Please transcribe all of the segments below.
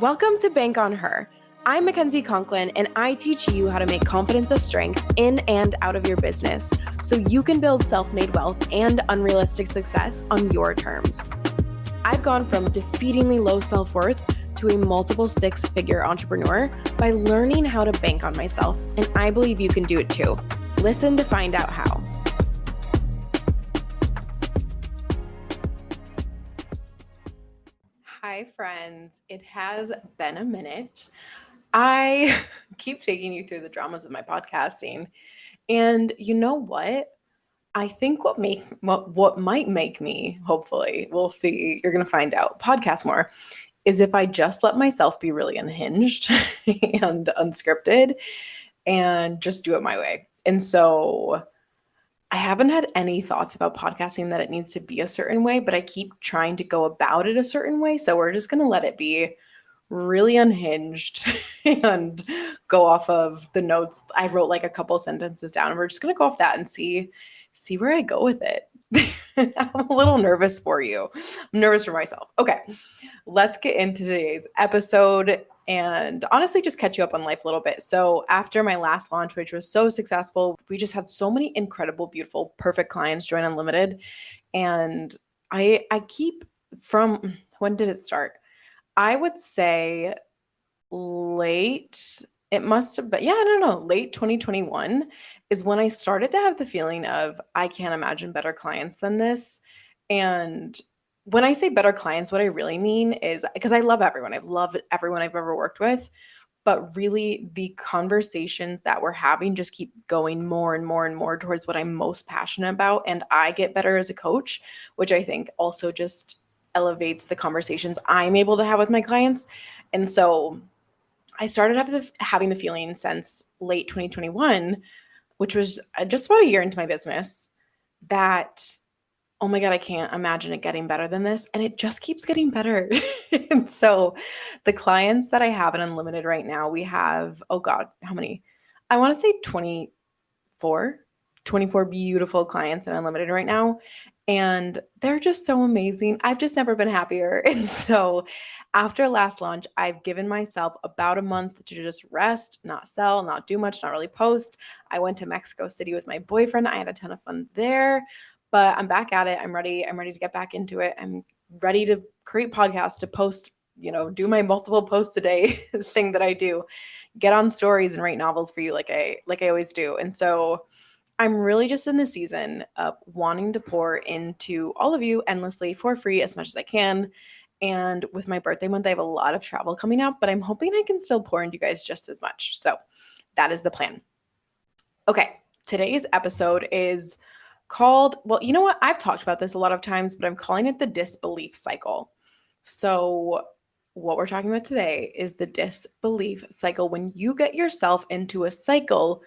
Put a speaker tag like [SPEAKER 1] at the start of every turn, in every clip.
[SPEAKER 1] Welcome to Bank on Her. I'm Makenzie Conklin, and I teach you how to make confidence a strength in and out of your business so you can build self-made wealth and unrealistic success on your terms. I've gone from defeatingly low self-worth to a multiple six-figure entrepreneur by learning how to bank on myself, and I believe you can do it too. Listen to find out how. Hi, friends. It has been a minute. I keep taking you through the dramas of my podcasting. And you know what? I think what might make me, hopefully, we'll see, you're going to find out, podcast more, is if I just let myself be really unhinged and unscripted and just do it my way. And so I haven't had any thoughts about podcasting that it needs to be a certain way, but I keep trying to go about it a certain way. So we're just going to let it be really unhinged and go off of the notes. I wrote like a couple sentences down, and we're just going to go off that and see where I go with it. I'm a little nervous for you. I'm nervous for myself. Okay, let's get into today's episode and honestly just catch you up on life a little bit. So after my last launch, which was so successful, we just had so many incredible, beautiful, perfect clients join Unlimited. And I keep from, when did it start? I would say late, it must have been, yeah, I don't know, late 2021 is when I started to have the feeling of, I can't imagine better clients than this. And when I say better clients, what I really mean is, because I love everyone. I've loved everyone I've ever worked with, but really the conversations that we're having just keep going more and more and more towards what I'm most passionate about. And I get better as a coach, which I think also just elevates the conversations I'm able to have with my clients. And so I started having the feeling since late 2021, which was just about a year into my business, that, oh my God, I can't imagine it getting better than this. And it just keeps getting better. And so the clients that I have in Unlimited right now, we have, oh God, how many? I want to say 24 beautiful clients in Unlimited right now. And they're just so amazing. I've just never been happier. And so after last launch, I've given myself about a month to just rest, not sell, not do much, not really post. I went to Mexico City with my boyfriend. I had a ton of fun there, but I'm back at it. I'm ready to get back into it. I'm ready to create podcasts, to post, do my multiple posts a day thing that I do, get on stories and write novels for you like I always do. And so I'm really just in a season of wanting to pour into all of you endlessly for free as much as I can. And with my birthday month, I have a lot of travel coming up, but I'm hoping I can still pour into you guys just as much. So that is the plan. Okay, today's episode is called, well, you know what? I've talked about this a lot of times, but I'm calling it the disbelief cycle. So what we're talking about today is the disbelief cycle. When you get yourself into a cycle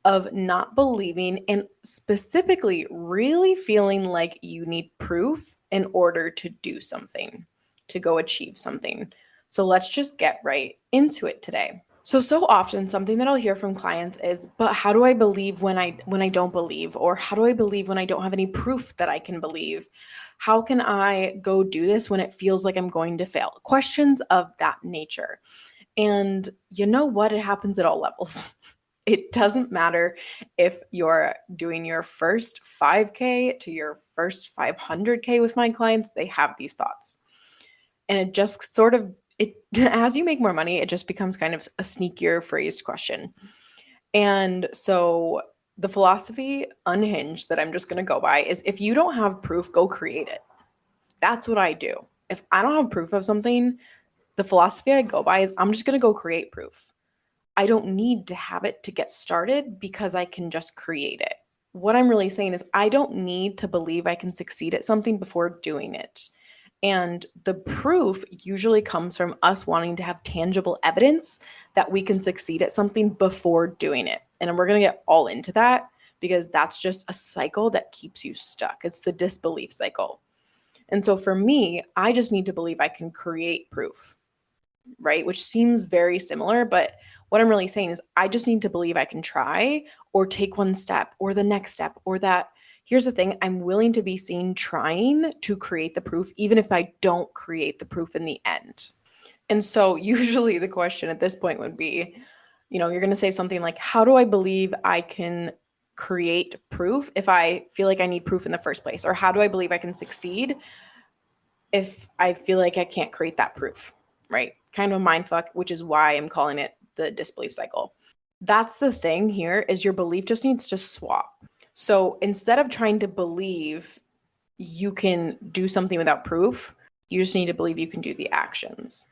[SPEAKER 1] of not believing and specifically really feeling like you need proof in order to do something, to go achieve something. So let's just get right into it today. So often something that I'll hear from clients is, but how do I believe when I don't believe? Or how do I believe when I don't have any proof that I can believe? How can I go do this when it feels like I'm going to fail? Questions of that nature. And you know what? It happens at all levels. It doesn't matter if you're doing your first 5K to your first 500K with my clients, they have these thoughts. And it just sort of, as you make more money, it just becomes kind of a sneakier phrased question. And so the philosophy unhinged that I'm just going to go by is, if you don't have proof, go create it. That's what I do. If I don't have proof of something, the philosophy I go by is, I'm just going to go create proof. I don't need to have it to get started because I can just create it. What I'm really saying is, I don't need to believe I can succeed at something before doing it. And the proof usually comes from us wanting to have tangible evidence that we can succeed at something before doing it. And we're going to get all into that because that's just a cycle that keeps you stuck. It's the disbelief cycle. And so for me, I just need to believe I can create proof, right? Which seems very similar, but what I'm really saying is, I just need to believe I can try or take one step or the next step or that. Here's the thing, I'm willing to be seen trying to create the proof, even if I don't create the proof in the end. And so usually the question at this point would be, you're going to say something like, how do I believe I can create proof if I feel like I need proof in the first place? Or how do I believe I can succeed if I feel like I can't create that proof, right? Kind of a mind fuck, which is why I'm calling it the disbelief cycle. That's the thing here is your belief just needs to swap. So instead of trying to believe you can do something without proof, you just need to believe you can do the actions.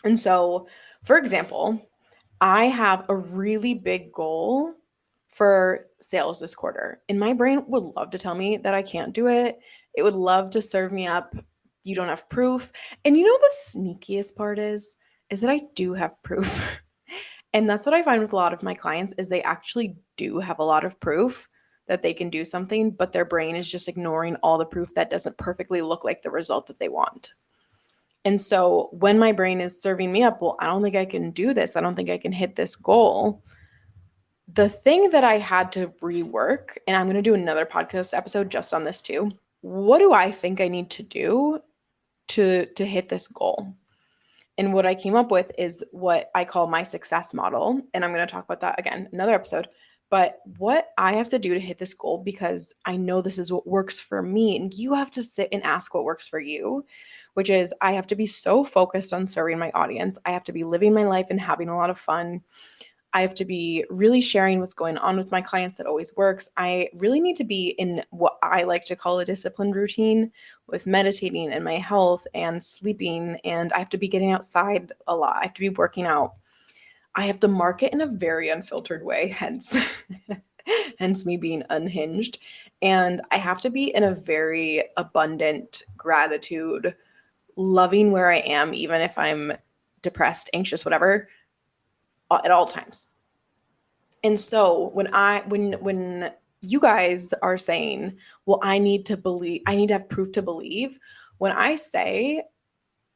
[SPEAKER 1] And so, for example, I have a really big goal for sales this quarter, and my brain would love to tell me that I can't do it. It would love to serve me up. You don't have proof. And the sneakiest part is that I do have proof. And that's what I find with a lot of my clients is they actually do have a lot of proof that they can do something, but their brain is just ignoring all the proof that doesn't perfectly look like the result that they want. And so when my brain is serving me up, well, I don't think I can do this. I don't think I can hit this goal. The thing that I had to rework, and I'm going to do another podcast episode just on this too. What do I think I need to do to hit this goal? And what I came up with is what I call my success model. And I'm going to talk about that again, another episode. But what I have to do to hit this goal, because I know this is what works for me, and you have to sit and ask what works for you, which is I have to be so focused on serving my audience. I have to be living my life and having a lot of fun. I have to be really sharing what's going on with my clients that always works. I really need to be in what I like to call a disciplined routine with meditating and my health and sleeping. And I have to be getting outside a lot. I have to be working out. I have to market in a very unfiltered way, hence hence me being unhinged. And I have to be in a very abundant gratitude, loving where I am, even if I'm depressed, anxious, whatever, at all times. And so when you guys are saying, well, I need to have proof to believe, when I say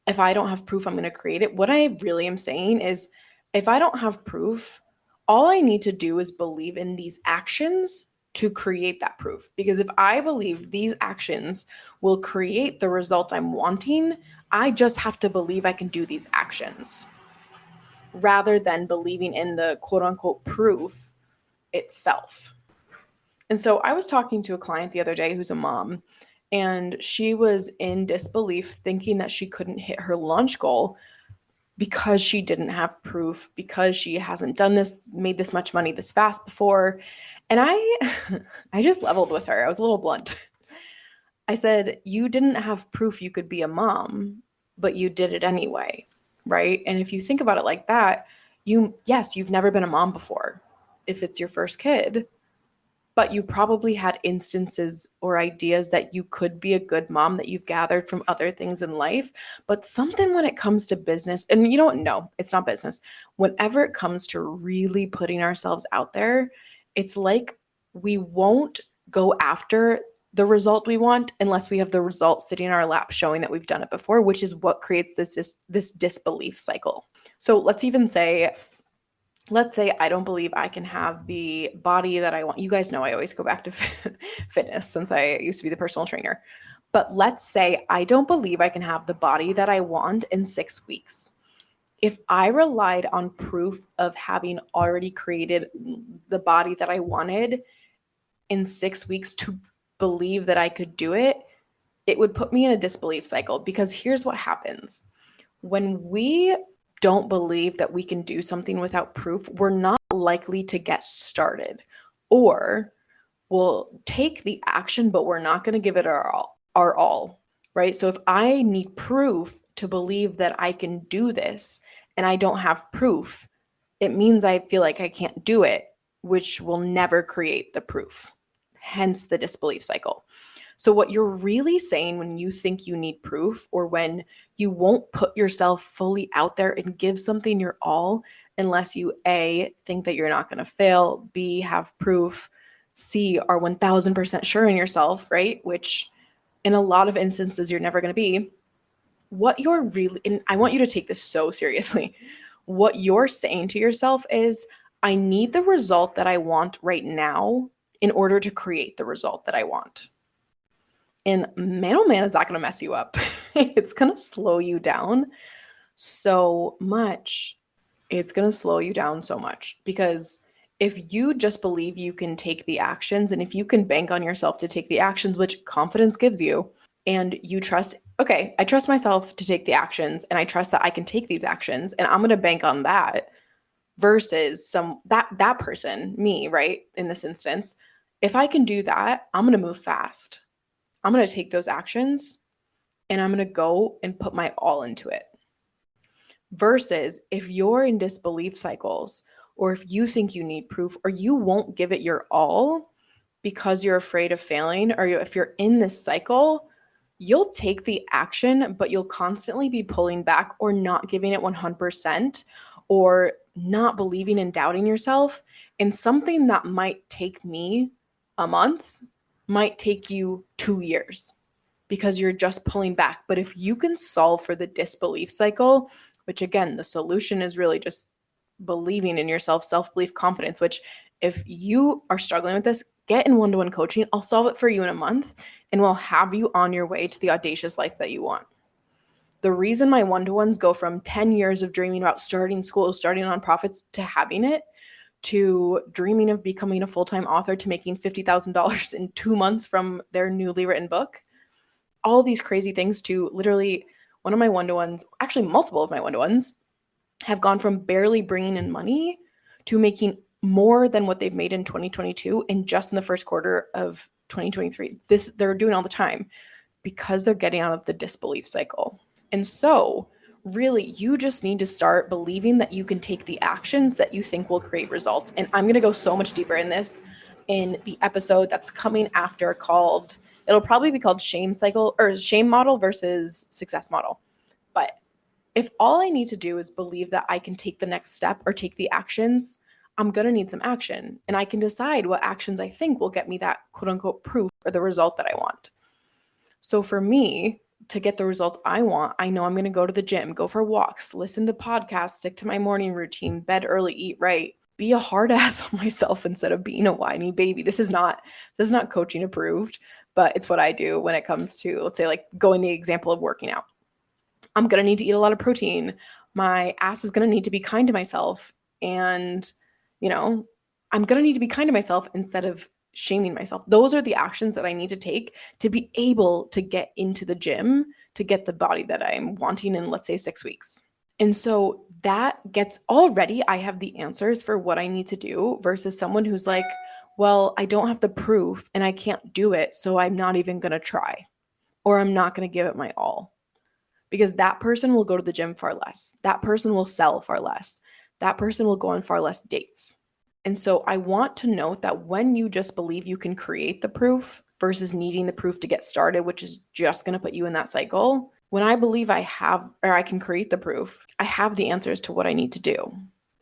[SPEAKER 1] if I don't have proof, I'm going to create it, what I really am saying is if I don't have proof, all I need to do is believe in these actions to create that proof. Because if I believe these actions will create the result I'm wanting, I just have to believe I can do these actions rather than believing in the quote unquote proof itself. And so I was talking to a client the other day who's a mom, and she was in disbelief, thinking that she couldn't hit her launch goal because she didn't have proof, because she hasn't done this, made this much money this fast before. And I just leveled with her. I was a little blunt. I said, you didn't have proof you could be a mom, but you did it anyway, right? And if you think about it like that, you've never been a mom before if it's your first kid, but you probably had instances or ideas that you could be a good mom that you've gathered from other things in life. But something when it comes to business, and you don't know, it's not business. Whenever it comes to really putting ourselves out there, it's like we won't go after the result we want unless we have the result sitting in our lap showing that we've done it before, which is what creates this disbelief cycle. So let's say I don't believe I can have the body that I want. You guys know I always go back to fitness since I used to be the personal trainer. But let's say I don't believe I can have the body that I want in 6 weeks. If I relied on proof of having already created the body that I wanted in 6 weeks to believe that I could do it, it would put me in a disbelief cycle, because here's what happens. When we don't believe that we can do something without proof, we're not likely to get started. Or we'll take the action, but we're not going to give it our all, right? So if I need proof to believe that I can do this and I don't have proof, it means I feel like I can't do it, which will never create the proof. Hence the disbelief cycle. So what you're really saying when you think you need proof, or when you won't put yourself fully out there and give something your all unless you A, think that you're not going to fail, B, have proof, C, are 1000% sure in yourself, right? Which in a lot of instances you're never going to be. What you're really, and I want you to take this so seriously, what you're saying to yourself is, I need the result that I want right now in order to create the result that I want. And man, oh man, is that going to mess you up. It's going to slow you down so much. It's going to slow you down so much, because if you just believe you can take the actions, and if you can bank on yourself to take the actions, which confidence gives you, and you trust, okay, I trust myself to take the actions, and I trust that I can take these actions, and I'm going to bank on that, versus that person, me, right? In this instance, if I can do that, I'm going to move fast. I'm going to take those actions, and I'm going to go and put my all into it. Versus if you're in disbelief cycles, or if you think you need proof, or you won't give it your all because you're afraid of failing, or if you're in this cycle, you'll take the action, but you'll constantly be pulling back or not giving it 100%, or not believing and doubting yourself. And something that might take me a month might take you 2 years, because you're just pulling back. But if you can solve for the disbelief cycle, which again, the solution is really just believing in yourself, self-belief, confidence, which if you are struggling with this, get in one-to-one coaching. I'll solve it for you in a month, and we'll have you on your way to the audacious life that you want. The reason my one-to-ones go from 10 years of dreaming about starting school, starting nonprofits, to having it, to dreaming of becoming a full-time author, to making $50,000 in 2 months from their newly written book, all these crazy things, to literally one of my one-to-ones, actually multiple of my one-to-ones, have gone from barely bringing in money to making more than what they've made in 2022 and just in the first quarter of 2023. This they're doing all the time, because they're getting out of the disbelief cycle. And so really, you just need to start believing that you can take the actions that you think will create results. And I'm going to go so much deeper in this in the episode that's coming after, called, it'll probably be called shame cycle, or shame model versus success model. But if all I need to do is believe that I can take the next step or take the actions, I'm going to need some action. And I can decide what actions I think will get me that quote unquote proof or the result that I want. So for me, to get the results I want, I know I'm going to go to the gym, go for walks, listen to podcasts, stick to my morning routine, bed early, eat right, be a hard ass on myself instead of being a whiny baby. This is not coaching approved, but it's what I do when it comes to, let's say, like going the example of working out. I'm going to need to eat a lot of protein. My ass is going to need to be kind to myself. And, I'm going to need to be kind to myself instead of shaming myself. Those are the actions that I need to take to be able to get into the gym, to get the body that I'm wanting in, let's say, 6 weeks. And so that gets, already I have the answers for what I need to do, versus someone who's like, well, I don't have the proof and I can't do it, so I'm not even going to try, or I'm not going to give it my all. Because that person will go to the gym far less. That person will sell far less. That person will go on far less dates. And so I want to note that when you just believe you can create the proof versus needing the proof to get started, which is just going to put you in that cycle, when I believe I have, or I can create the proof, I have the answers to what I need to do.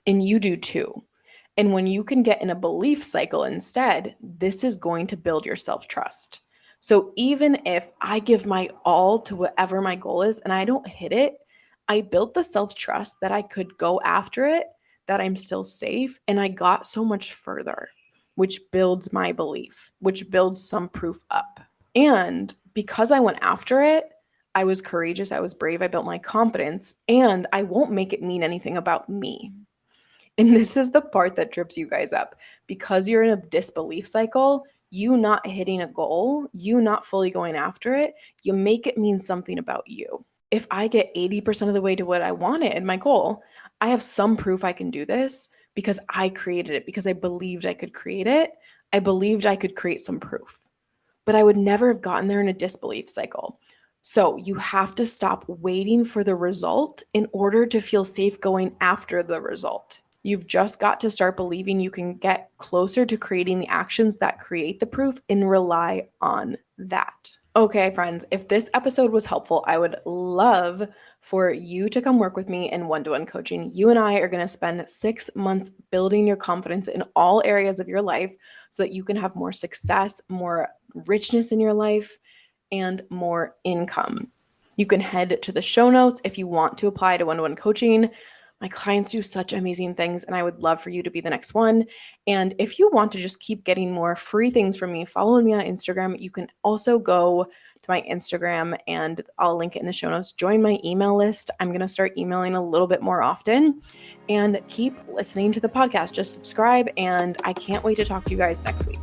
[SPEAKER 1] And you do too. And when you can get in a belief cycle instead, this is going to build your self-trust. So even if I give my all to whatever my goal is and I don't hit it, I built the self-trust that I could go after it, that I'm still safe, and I got so much further, which builds my belief, which builds some proof up. And because I went after it, I was courageous, I was brave, I built my confidence, and I won't make it mean anything about me. And this is the part that trips you guys up. Because you're in a disbelief cycle, you not hitting a goal, you not fully going after it, you make it mean something about you. If I get 80% of the way to what I wanted and my goal, I have some proof I can do this because I created it, because I believed I could create it. I believed I could create some proof, but I would never have gotten there in a disbelief cycle. So you have to stop waiting for the result in order to feel safe going after the result. You've just got to start believing you can get closer to creating the actions that create the proof and rely on that. Okay, friends, if this episode was helpful, I would love for you to come work with me in one-to-one coaching. You and I are going to spend 6 months building your confidence in all areas of your life so that you can have more success, more richness in your life, and more income. You can head to the show notes if you want to apply to one-to-one coaching. My clients do such amazing things, and I would love for you to be the next one. And if you want to just keep getting more free things from me, follow me on Instagram. You can also go to my Instagram, and I'll link it in the show notes. Join my email list. I'm going to start emailing a little bit more often, and keep listening to the podcast. Just subscribe, and I can't wait to talk to you guys next week.